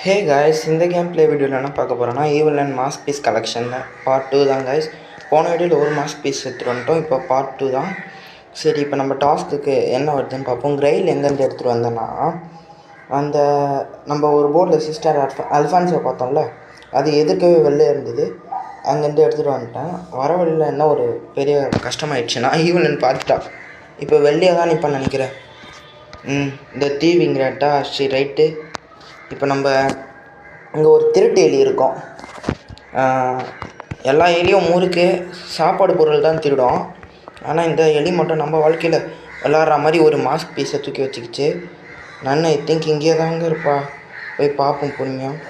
ஹே guys, இந்த game play வீடியோவில் என்ன பார்க்க போகிறோன்னா ஈவில் அண்ட் மாஸ்க் பீஸ் கலெக்ஷனில் பார்ட் 2 தான் காய்ஸ். போன வீடியோவில் ஒரு மாஸ்க் பீஸ் எடுத்துகிட்டு வந்துட்டோம். இப்போ பார்ட் 2 தான். சரி, இப்போ நம்ம டாஸ்க்கு என்ன வருதுன்னு பார்ப்போம். கிரெயில் எங்கேருந்து எடுத்துகிட்டு வந்தேன்னா, அந்த நம்ம ஒரு போர்டில் சிஸ்டர் அல்ஃபான்ஸை பார்த்தோம்ல, அது எதிர்க்கவே வெளில இருந்தது. அங்கேருந்து எடுத்துகிட்டு வந்துட்டேன். வர வழியில் என்ன ஒரு பெரிய கஷ்டமாயிடுச்சுன்னா, ஈவில்னு பார்த்துட்டா. இப்போ வெளியே தான் இப்போ நினைக்கிறேன். இந்த தீவிங்கிறட்டா ஸ்ரீ ரைட்டு. இப்போ நம்ம இங்கே ஒரு திருட்டு எலி இருக்கோம். எல்லா எலியும் ஊருக்கு சாப்பாடு பொருள் தான் திருடும். ஆனால் இந்த எலி மட்டும் நம்ம வாழ்க்கையில் விளாட்ற மாதிரி ஒரு மாஸ்க் பீஸை தூக்கி வச்சுக்கிச்சு. நான் ஐ திங்க் இங்கேயே தாங்க இருப்பா. போய் பார்ப்போம் பொறுமையாக.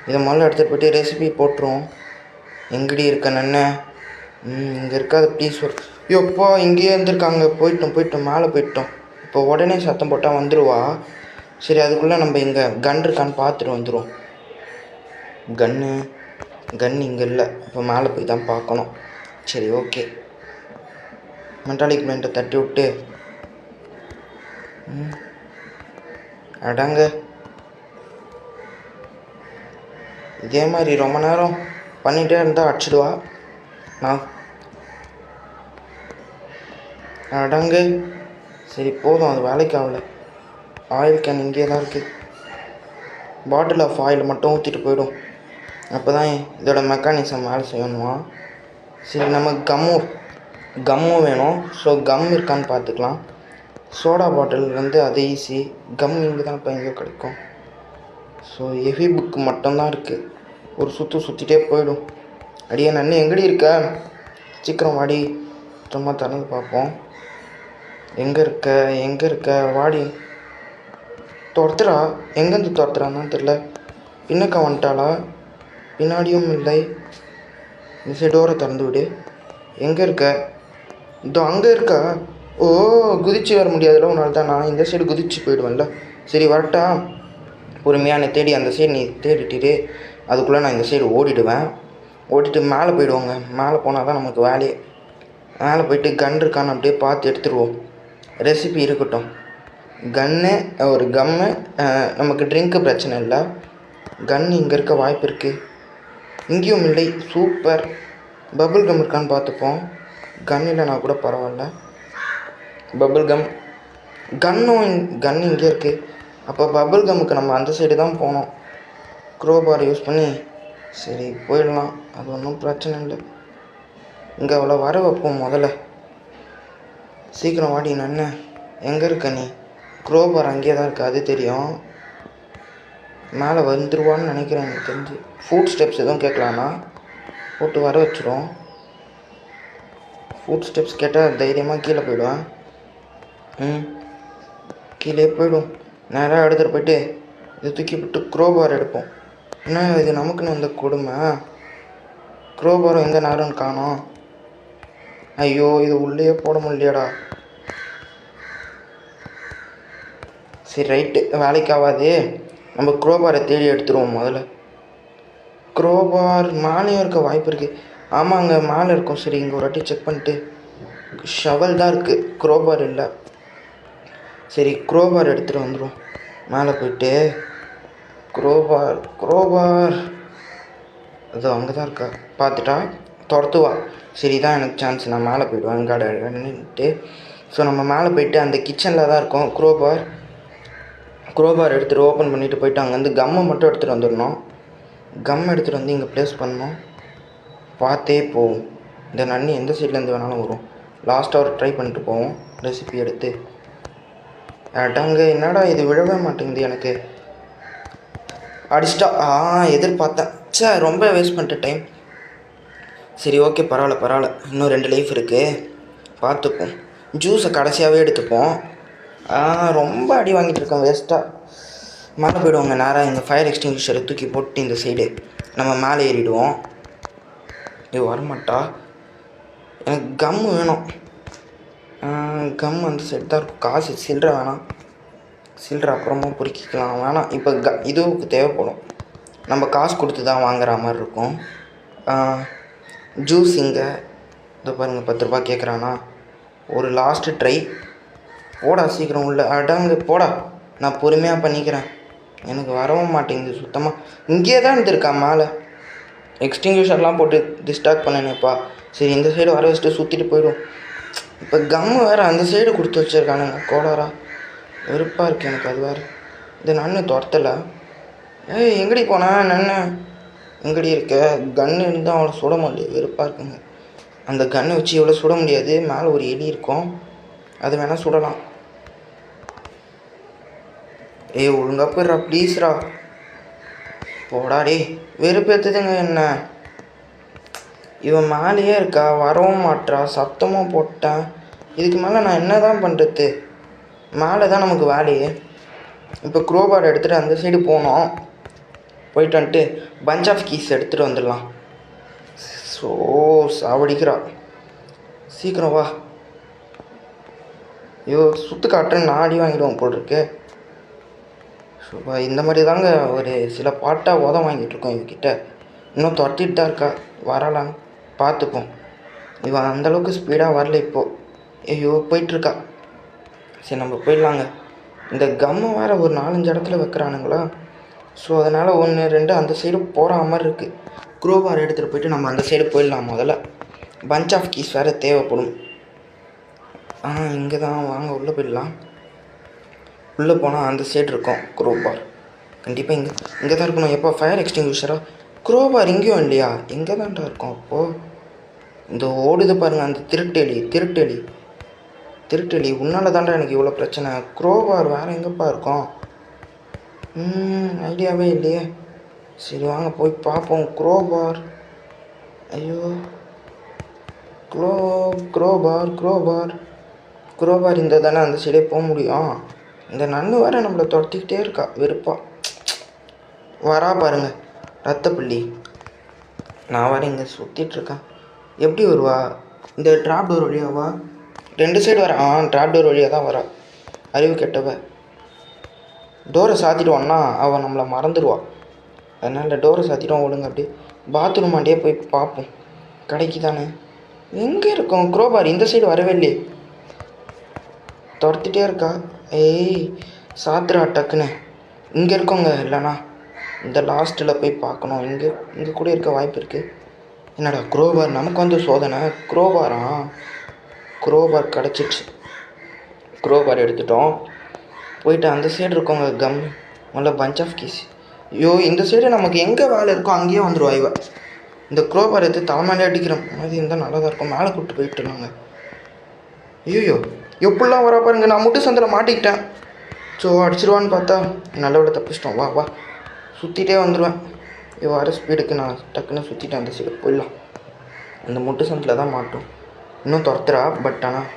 இதை முதல்ல எடுத்துகிட்டு போய்ட்டு ரெசிபி போட்டுருவோம். எங்கடி இருக்க நன்ன? இங்கே இருக்காது ப்ளீஸ். எப்போ இங்கேயே இருந்திருக்காங்க. போயிட்டோம் மேலே போயிட்டோம். இப்போ உடனே சத்தம் போட்டால் வந்துடுவா. சரி, அதுக்குள்ளே நம்ம இங்கே கன் இருக்கான்னு பார்த்துட்டு வந்துடுவோம். கன்று இங்கே இல்லை. இப்போ மேலே போய் தான் பார்க்கணும். சரி, ஓகே. மெட்டாலிக் பிளேண்ட்டை தட்டி விட்டு அடாங்க. இதே மாதிரி ரொம்ப நேரம் பண்ணிகிட்டே இருந்தால் அடிச்சிடுவா. நான் அடங்கு. சரி போதும், அது வேலைக்கு ஆகலை. ஆயில் கேன் இங்கே தான் இருக்குது. பாட்டில் ஆஃப் ஆயில் மட்டும் ஊற்றிட்டு போயிடும். அப்போ தான் இதோட மெக்கானிசம் வேலை செய்யணுமா. சரி, நமக்கு கம்மும் வேணும். ஸோ கம் இருக்கான்னு பார்த்துக்கலாம். சோடா பாட்டில் வந்து அது ஈஸி. கம் இங்கே தான் இப்போ எங்கேயோ கிடைக்கும். ஸோ ஹெவி புக்கு மட்டும்தான் இருக்குது. ஒரு சுற்றிட்டே போயிடும். அடியே நன்னு எங்கடி இருக்க? சீக்கிரம் வாடி. சும்மா திறந்து பார்ப்போம். எங்கே இருக்க வாடி. துரத்துறா. எங்கேருந்து துரத்துறான்னு தெரில. பின்னக்க வந்துட்டாளா? பின்னாடியும் இல்லை. இந்த சைடு டோரை திறந்து விடு. எங்கே இருக்க? இதோ அங்கே இருக்கா? ஓ, குதிச்சு வர முடியாதுல்ல உன்னால் தான். நான் இந்த சைடு குதிச்சு போயிடுவேன்ல. சரி வரட்டா? பொறுமையான தேடி அந்த சைடு நீ தேடிட்டு அதுக்குள்ளே நான் இந்த சைடு ஓடிட்டு மேலே போயிடுவோங்க. மேலே போனால் தான் நமக்கு வேலையே. மேலே போயிட்டு கன் இருக்கான்னு அப்படியே பார்த்து எடுத்துருவோம். ரெசிபி இருக்கட்டும். ஒரு கம்மு. நமக்கு ட்ரிங்க்கு பிரச்சனை இல்லை. கன் இங்கே இருக்க வாய்ப்பு இருக்குது. இங்கேயும் இல்லை. சூப்பர். பபுள் கம் இருக்கான்னு பார்த்துப்போம். கன் இல்லைனா கூட பரவாயில்ல. பபுள் கன் இங்கே இருக்குது. அப்போ பபுள் கம்முக்கு நம்ம அந்த சைடு தான் போனோம். க்ரோபார் யூஸ் பண்ணி. சரி போயிடலாம், அது ஒன்றும் பிரச்சனை இல்லை. இங்கே அவ்வளோ வர வைப்போம் முதல்ல. சீக்கிரம் வாடி நன்ன. எங்கே இருக்க நீ? க்ரோபார் அங்கேயே தான் இருக்குது, அது தெரியும். மேலே வந்துடுவான்னு நினைக்கிறேன் எனக்கு தெரிஞ்சு. ஃபுட் ஸ்டெப்ஸ் எதுவும் கேட்கலான்னா போட்டு வர வச்சிடும். ஃபுட் ஸ்டெப்ஸ் கேட்டால் தைரியமாக கீழே போயிடுவேன். கீழே போய்டும். நேராக எடுத்துகிட்டு போய்ட்டு இதை தூக்கி போட்டு க்ரோபார் எடுப்போம். என்ன இது நமக்குன்னு வந்த கொடுமை. க்ரோபாரும் எங்கே நேரம்னு காணோம். ஐயோ, இது உள்ளே போட முடியலையாடா. சரி ரைட்டு, வேலைக்கு ஆகாது. நம்ம க்ரோபாரை தேடி எடுத்துருவோம் முதல்ல. க்ரோபார் மேலேயும் இருக்க வாய்ப்பு இருக்குது. ஆமாங்க, மேலே இருக்கும். சரி, இங்கே ஒரு வாட்டி செக் பண்ணிட்டு. ஷவல் தான் இருக்குது, க்ரோபார் இல்லை. சரி, க்ரோபார் எடுத்துகிட்டு வந்துடும். மேலே போயிட்டு க்ரோபார் அதோ அங்கே தான் இருக்கா. பார்த்துட்டா துரத்துவா. சரி, தான் எனக்கு சான்ஸ். நான் மேலே போயிடுவேன் கடைன்ட்டு. ஸோ நம்ம மேலே போயிட்டு அந்த கிச்சனில் தான் இருக்கோம். க்ரோபார் எடுத்துகிட்டு ஓப்பன் பண்ணிவிட்டு போயிட்டு அங்கேருந்து கம்மை மட்டும் எடுத்துகிட்டு வந்துடணும். கம் எடுத்துகிட்டு வந்து இங்கே ப்ளேஸ் பண்ணணும். பார்த்தே போவோம். இந்த நன்னி எந்த சைட்லேருந்து வேணாலும் வரும். லாஸ்ட்டாக ஒரு ட்ரை பண்ணிட்டு போவோம். ரெசிபி எடுத்து அடங்க. என்னடா இது விழவே மாட்டேங்குது எனக்கு. அடிச்சிட்டா. எதிர்பார்த்தேன். ரொம்ப வேஸ்ட் பண்ணிட்ட டைம். சரி, ஓகே, பரவாயில்ல. இன்னும் 2 லைஃப் இருக்குது, பார்த்துப்போம். ஜூஸை கடைசியாகவே எடுத்துப்போம். ரொம்ப அடி வாங்கிட்டு இருக்கேன் வேஸ்ட்டாக. மேலே போய்டுவோங்க. நேராக இந்த ஃபயர் எக்ஸ்டிங்விஷரை தூக்கி போட்டு இந்த சைடு நம்ம மேலே ஏறிடுவோம். இது வரமாட்டா. எனக்கு கம்மு வேணும். கம் அந்த சைடு தான் இருக்கும். காசு சில்லற வேணாம். சில்லற அப்புறமா பொறுக்கிக்கலாம். வேணாம், இப்போ இதுவுக்கு தேவைப்படும். நம்ம காசு கொடுத்து தான் வாங்குற மாதிரி இருக்கும். ஜூஸ் இங்கே இதோ பாருங்கள், 10 ரூபா கேட்குறானா. ஒரு லாஸ்ட்டு ட்ரை. போடா சீக்கிரம் உள்ள. அடங்கு போடா. நான் பொறுமையாக பண்ணிக்கிறேன். எனக்கு வரவும் மாட்டேங்குது சுத்தமாக. இங்கேயே தான் இருந்திருக்கா மேலே. எக்ஸ்டிங்யூஷர்லாம் போட்டு டிஸ்டார்ட் பண்ணேனேப்பா. சரி இந்த சைடு வர வச்சுட்டு சுற்றிட்டு போயிடும். இப்போ கம்மு வேறு அந்த சைடு கொடுத்து வச்சுருக்கானுங்க கோளாரா. வெறுப்பாக இருக்குது எனக்கு அது வேறு. இந்த நன்னு துரத்தலை. ஏய் எங்கடி போனா நன்னு? எங்கடி இருக்க? கன்று இருந்தால் அவளை சுட முடியாது. வெறுப்பாக இருக்குங்க. அந்த கன்னை வச்சு எவ்வளோ சுட முடியாது. மேலே ஒரு எலி இருக்கும், அது வேணால் சுடலாம். ஏய் ஒழுங்கா போயிடுறா ப்ளீஸ்ரா. போடா டே. வெறுப்பேற்றுதுங்க என்ன. இவன் மேலேயே இருக்கா, வரவும் மாட்றா. சத்தமும் போட்டேன். இதுக்கு மேலே நான் என்ன தான் பண்ணுறது? மேலே தான் நமக்கு வேலையே. இப்போ க்ரோபார் எடுத்துகிட்டு அந்த சைடு போனோம். போயிட்டு வந்துட்டு பஞ்ச் ஆஃப் கீஸ் எடுத்துகிட்டு வந்துடலாம். ஸோ சாவடிக்கிறா. சீக்கிரம் வா. ஐயோ சுற்று காட்டுன்னு நான் அடி வாங்கிடுவோம் போல் இருக்கு. ஸோ இந்த மாதிரி தாங்க ஒரு சில பாட்டாக உதம் வாங்கிட்டுருக்கோம் இவகிட்ட. இன்னும் துரத்திட்டு தான் இருக்கா. வரலாம் பார்த்துப்போம். இவன் அந்தளவுக்கு ஸ்பீடாக வரல இப்போது. ஐயோ போயிட்டுருக்கா. சரி நம்ம போயிடலாங்க. இந்த கம்மை வேறு ஒரு 4-5 இடத்துல வைக்கிறானுங்களா. ஸோ அதனால் 1-2 அந்த சைடு போகிற மாதிரி இருக்குது. க்ரோபார் எடுத்துகிட்டு போயிட்டு நம்ம அந்த சைடு போயிடலாம். முதல்ல பஞ்ச் ஆஃப் கீஸ் வேறு தேவைப்படும். இங்கே தான் வாங்க உள்ளே போயிடலாம். உள்ளே போனால் அந்த சைடு இருக்கும் க்ரோபார். கண்டிப்பாக இங்கே தான் இருக்கணும். எப்போ ஃபயர் எக்ஸ்டிங்யூஷரா? க்ரோபார் இங்கேயும் இல்லையா? எங்கே தான்டா இருக்கும் அப்போது? இந்த ஓடுது பாருங்கள் அந்த திருட்டெலி உன்னால தான்டா எனக்கு இவ்வளோ பிரச்சனை. க்ரோபார் வேறு எங்கேப்பா இருக்கும்? ஐடியாவே இல்லையே. சரி வாங்க போய் பார்ப்போம். க்ரோபார். ஐயோ க்ரோபார் இந்த தானே அந்த சைடே போக முடியும். இந்த நன்னு வேறு நம்மளை துரத்திக்கிட்டே இருக்கா. வெறுப்பா வரா பாருங்க ரத்தப்பள்ளி. நான் வேறு இங்கே சுற்றிட்டுருக்கேன். எப்படி வருவா? இந்த ட்ராப் டோர் வழியாவா? 2 சைடு வர. ட்ராப் டோர் வழியாக தான் வரா. அறிவு கெட்டவ. டோரை சாத்திடுவான்னா அவள் நம்மளை மறந்துடுவா. அதனால் டோரை சாத்திடுவான். ஒழுங்கு அப்படியே பாத்ரூம் ஆண்டியே போய் பார்ப்போம். கடைக்கு தானே. எங்கே இருக்கும் க்ரோபார்? இந்த சைடு வரவே இல்லையே. துரத்திட்டே இருக்கா. ஏய் சாத்துறா டக்குன்னு. இங்கே இருக்கோங்க. இல்லைண்ணா இந்த லாஸ்ட்டில் போய் பார்க்கணும். இங்கே கூட இருக்க வாய்ப்பு இருக்குது. என்னடா க்ரோபார் நமக்கு வந்து சோதனை. க்ரோபார் கிடச்சிச்சு. க்ரோபார் எடுத்துட்டோம். போயிட்டு அந்த சைடு இருக்கோங்க கம் முதல்ல பஞ்ச் ஆஃப் கீஸ். ஐயோ இந்த சைடு நமக்கு எங்கே வேலை இருக்கோ அங்கேயே வந்துடுவா இவ. இந்த க்ரோபார் எடுத்து தலைமையிலே அடிக்கிற மாதிரி இருந்தால் நல்லா தான் இருக்கும். மேலே கூப்பிட்டு போயிட்டுருந்தாங்க. ஐயோ எப்படிலாம் வரா பாருங்க. நான் முட்டு சந்தில் மாட்டிக்கிட்டேன். ஸோ அடிச்சிடுவான்னு பார்த்தா நல்ல தப்பிச்சிட்டோம். வா சுற்றிட்டே வந்துடுவேன். வர ஸ்பீடுக்கு நான் டக்குன்னு சுற்றிட்டேன். அந்த சைடு போயிடலாம். அந்த முட்டு சந்தில் தான் மாட்டோம். இன்னும் துரத்துறா. பட் ஆனால்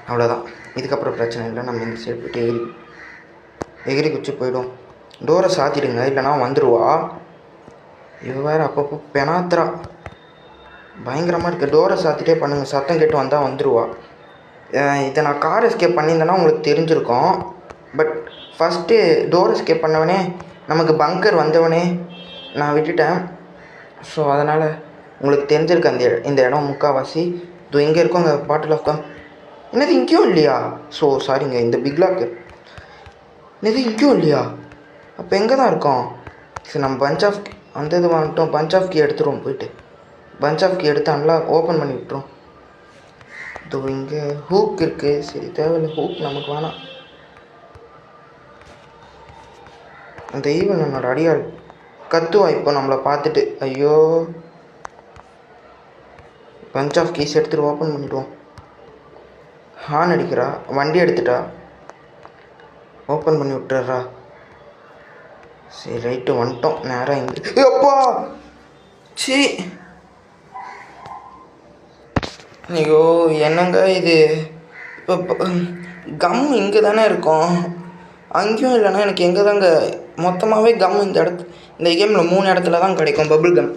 அவ்வளோதான். இதுக்கப்புறம் பிரச்சனை இல்லை. நம்ம இந்த சைடு போய்ட்டு எகிரி குச்சி போயிடும். டோரை சாத்திடுங்க இல்லைனா வந்துடுவா. இவ வேறு அப்பப்போ பெனாத்துறா. பயங்கரமாக இருக்குது. டோரை சாத்திட்டே பண்ணுங்கள். சத்தம் கேட்டு வந்தால் வந்துடுவா. இதை நான் கார் எஸ்கேப் பண்ணியிருந்தேன்னா உங்களுக்கு தெரிஞ்சிருக்கும். பட் ஃபஸ்ட்டு டோர் எஸ்கேப் பண்ணவனே நமக்கு பங்கர் வந்தவனே நான் விட்டுட்டேன். ஸோ அதனால் உங்களுக்கு தெரிஞ்சிருக்கு இந்த இடம் முக்கால்வாசி. இதோ இங்கே இருக்கோங்க பாட்டில் ஆஃப் கம். என்னது இங்கேயும் இல்லையா? ஸோ சாரிங்க. இந்த பிக் லாக்கு என்னது இங்கேயும் இல்லையா? அப்போ எங்கே தான் இருக்கோம்? சரி நம்ம பஞ்ச் ஆஃப் அந்த இது வாங்கிட்டோம். பஞ்ச் ஆஃப் கீ எடுத்துருவோம். போயிட்டு பஞ்ச் ஆஃப் கீ எடுத்து அன்லாக் ஓப்பன் பண்ணி விட்டுரும். இதோ இங்கே ஹூக் இருக்குது. சரி தேவையில்லை. ஹூக் நமக்கு வேணாம். அந்த ஈவன் என்னோட அடியாள் கத்துவா இப்போ நம்மளை பார்த்துட்டு. ஐயோ பஞ்ச் ஆஃப் கீஸ் எடுத்துகிட்டு ஓப்பன் பண்ணிவிடுவோம். ஹார்ன் அடிக்கிறா. வண்டி எடுத்துட்டா. ஓப்பன் பண்ணி விட்டுறா. சரி ரைட்டு வந்துட்டோம். நேராக இங்கே. அப்பா சி ஐயோ என்னங்க இது? இப்போ கம் இங்கே தானே இருக்கும். அங்கேயும் இல்லைன்னா எனக்கு எங்கே தாங்க மொத்தமாகவே கம் இந்த கேமில் 3 இடத்துல தான் கிடைக்கும் பபுள் கம்.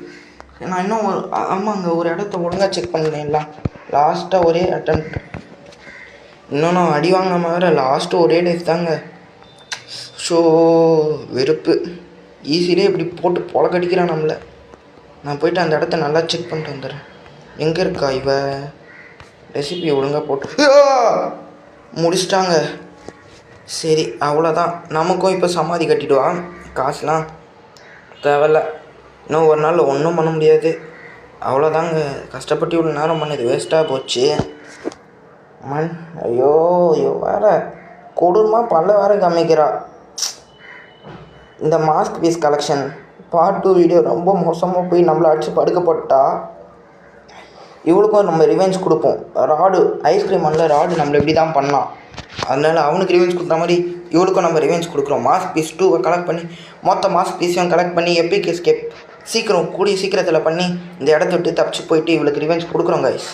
நான் இன்னும் ஆமாங்க ஒரு இடத்த ஒழுங்காக செக் பண்ணிடலாம். லாஸ்ட்டாக ஒரே அட்டெம்ப்ட். இன்னும் நான் அடி வாங்கின வேறு லாஸ்ட்டு ஒரே டேஸ் தாங்க. ஸோ வெறுப்பு. ஈஸியிலே இப்படி போட்டு பொழக்கடிக்கிறான் நம்மளை. நான் போயிட்டு அந்த இடத்த நல்லா செக் பண்ணிட்டு வந்துடுறேன். எங்கே இருக்கா இவ? ரெசிபி ஒழுங்காக போட்டு முடிச்சிட்டாங்க. சரி அவ்வளோதான். நமக்கும் இப்போ சமாதி கட்டிடுவா. காசுலாம் தேவையில்ல. இன்னும் ஒரு நாள் ஒன்றும் பண்ண முடியாது. அவ்வளோதாங்க. கஷ்டப்பட்டு இவ்வளோ நேரம் பண்ணது வேஸ்ட்டாக போச்சு. ஐயோ ஐயோ வேறு கொடூரமாக பல்ல வேறு காமிக்கிறா. இந்த mask piece collection part 2 video ரொம்ப மோசமாக போய் நம்மளை அடித்து படுக்கப்பட்டா இவளுக்கும் நம்ம ரிவெஞ்ச் கொடுப்போம். ராடு ஐஸ்கிரீம் மண்ணில் ராடு நம்மளை இப்படி தான் பண்ணலாம். அதனால் அவனுக்கு ரிவெஞ்ச் கொடுக்குற மாதிரி இவளுக்கும் நம்ம ரிவெஞ்ச் கொடுக்குறோம். மாஸ்க் பீஸ் 2 கலெக்ட் பண்ணி மொத்த மாஸ்க் பீஸையும் கலெக்ட் பண்ணி எபிக் எஸ்கேப் கூடிய சீக்கிரத்தில் பண்ணி இந்த இடத்த விட்டு தப்பிச்சு போயிட்டு இவளுக்கு ரிவெஞ்ச் கொடுக்குறோம் கைஸ்.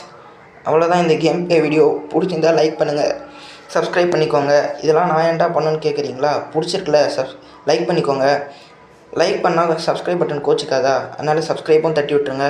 அவ்வளோதான் இந்த கேம் ப்ளே வீடியோ. பிடிச்சிருந்தால் லைக் பண்ணுங்கள், சப்ஸ்கிரைப் பண்ணிக்கோங்க. இதெல்லாம் நான் ஏன்டா பண்ணணுன்னு கேட்குறீங்களா? பிடிச்சிருக்குல்ல லைக் பண்ணிக்கோங்க. லைக் பண்ணால் சப்ஸ்கிரைப் பட்டன் கோச்சிக்காதா? அதனால் சப்ஸ்கிரைப்பும் தட்டி விட்டுருங்க.